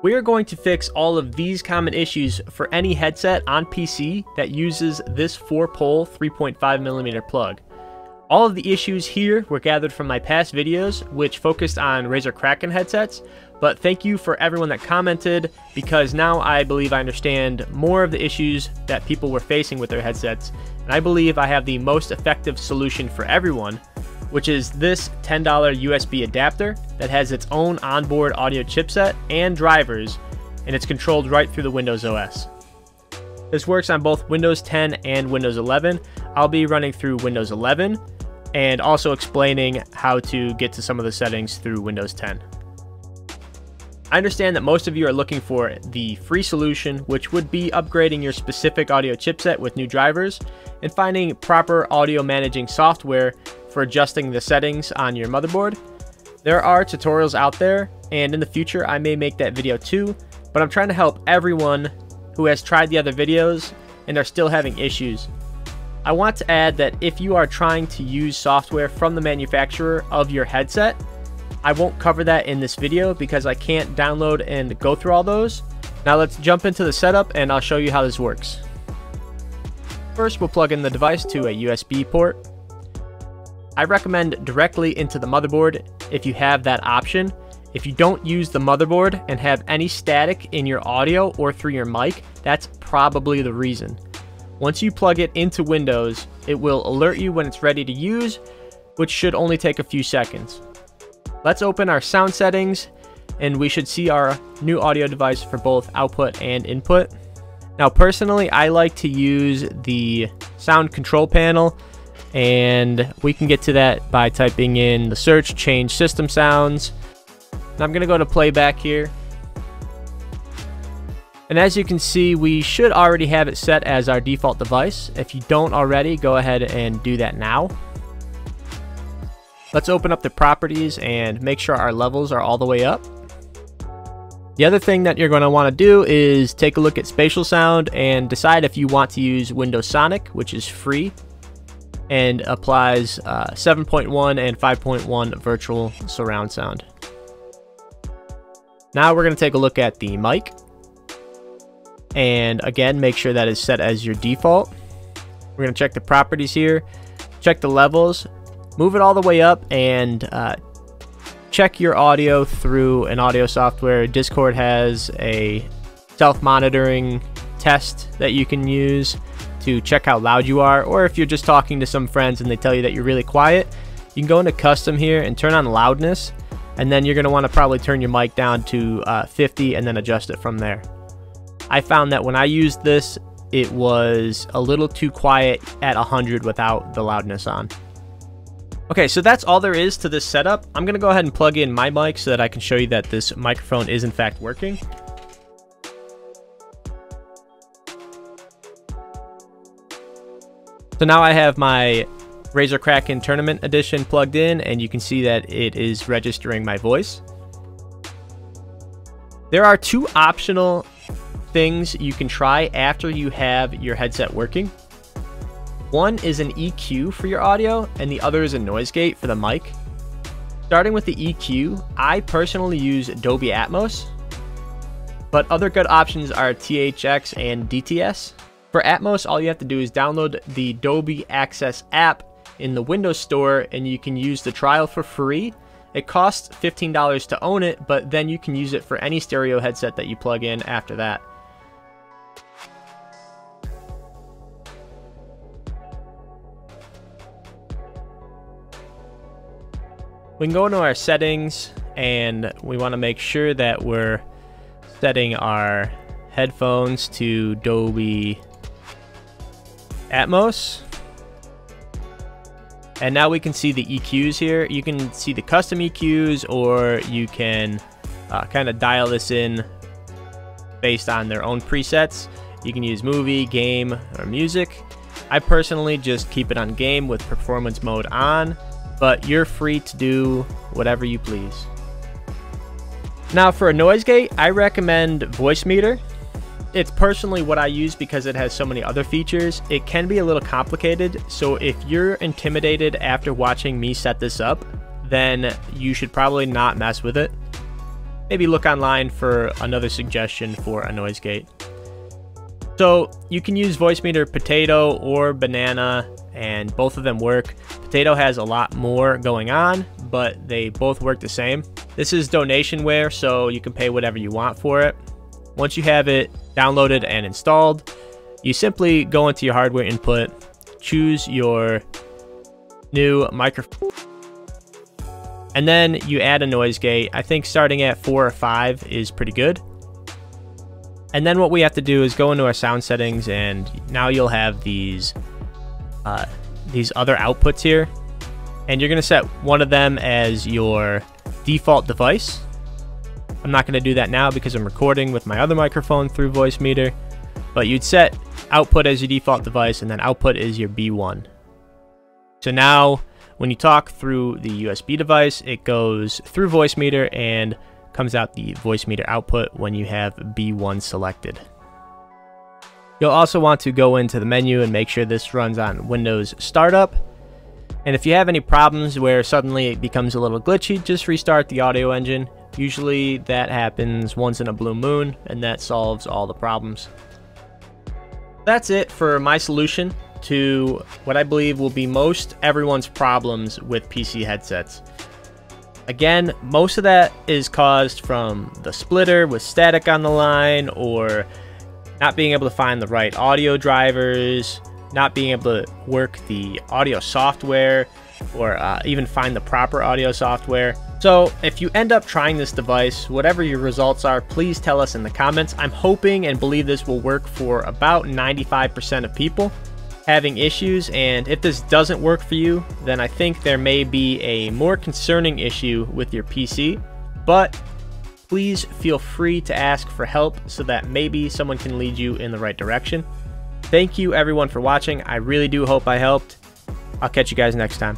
We are going to fix all of these common issues for any headset on PC that uses this 4-pole 3.5mm plug. All of the issues here were gathered from my past videos, which focused on Razer Kraken headsets, but thank you for everyone that commented, because now I believe I understand more of the issues that people were facing with their headsets, and I believe I have the most effective solution for everyone, which is this $10 USB adapter that has its own onboard audio chipset and drivers, and it's controlled right through the Windows OS. This works on both Windows 10 and Windows 11. I'll be running through Windows 11, and also explaining how to get to some of the settings through Windows 10. I understand that most of you are looking for the free solution, which would be upgrading your specific audio chipset with new drivers and finding proper audio managing software for adjusting the settings on your motherboard. There are tutorials out there, and in the future I may make that video too, but I'm trying to help everyone who has tried the other videos and are still having issues. I want to add that if you are trying to use software from the manufacturer of your headset, I won't cover that in this video because I can't download and go through all those. Now let's jump into the setup and I'll show you how this works. First, we'll plug in the device to a USB port. I recommend directly into the motherboard if you have that option. If you don't use the motherboard and have any static in your audio or through your mic, that's probably the reason. Once you plug it into Windows, it will alert you when it's ready to use, which should only take a few seconds. Let's open our sound settings, and we should see our new audio device for both output and input. Now personally, I like to use the sound control panel, and we can get to that by typing in the search, change system sounds. And I'm going to go to playback here. And as you can see, we should already have it set as our default device. If you don't already, go ahead and do that now. Let's open up the properties and make sure our levels are all the way up. The other thing that you're going to want to do is take a look at spatial sound and decide if you want to use Windows Sonic, which is free and applies 7.1 and 5.1 virtual surround sound. Now we're going to take a look at the mic. And again, make sure that is set as your default. We're going to check the properties here, check the levels, move it all the way up, and check your audio through an audio software. Discord has a self-monitoring test that you can use to check how loud you are, or if you're just talking to some friends and they tell you that you're really quiet, you can go into custom here and turn on loudness, and then you're going to want to probably turn your mic down to 50 and then adjust it from there. I found that when I used this, it was a little too quiet at 100 without the loudness on. Okay, so that's all there is to this setup. I'm going to go ahead and plug in my mic so that I can show you that this microphone is in fact working. So now I have my Razer Kraken Tournament Edition plugged in, and you can see that it is registering my voice. There are two optional things you can try after you have your headset working. One is an EQ for your audio, and the other is a noise gate for the mic. Starting with the EQ, I personally use Dolby Atmos, but other good options are THX and DTS. For Atmos, all you have to do is download the Dolby Access app in the Windows Store, and you can use the trial for free. It costs $15 to own it, but then you can use it for any stereo headset that you plug in after that. We can go into our settings, and we want to make sure that we're setting our headphones to Dolby Atmos. And now we can see the EQs here. You can see the custom EQs, or you can kind of dial this in based on their own presets. You can use movie, game, or music. I personally just keep it on game with performance mode on, but you're free to do whatever you please. Now for a noise gate, I recommend Voice Meter. It's personally what I use because it has so many other features. It can be a little complicated, so if you're intimidated after watching me set this up, then you should probably not mess with it. maybe look online for another suggestion for a noise gate. So you can use Voicemeeter Potato or Banana, and both of them work. Potato has a lot more going on, but they both work the same. This is donationware, so you can pay whatever you want for it. Once you have it downloaded and installed, you simply go into your hardware input, choose your new microphone, and then you add a noise gate. I think starting at 4 or 5 is pretty good. And then what we have to do is go into our sound settings, and now you'll have these other outputs here, and you're going to set one of them as your default device. I'm not going to do that now because I'm recording with my other microphone through Voicemeeter, but you'd set output as your default device, and then output is your B1. So now when you talk through the USB device, it goes through Voicemeeter and comes out the Voicemeeter output when you have B1 selected. You'll also want to go into the menu and make sure this runs on Windows Startup. And if you have any problems where suddenly it becomes a little glitchy, just restart the audio engine. Usually that happens once in a blue moon, and that solves all the problems. That's it for my solution to what I believe will be most everyone's problems with PC headsets. Again, most of that is caused from the splitter with static on the line, or not being able to find the right audio drivers, not being able to work the audio software, or even find the proper audio software. So if you end up trying this device, whatever your results are, please tell us in the comments. I'm hoping and believe this will work for about 95% of people having issues, and if this doesn't work for you, then I think there may be a more concerning issue with your PC, but please feel free to ask for help so that maybe someone can lead you in the right direction. Thank you everyone for watching. I really do hope I helped. I'll catch you guys next time.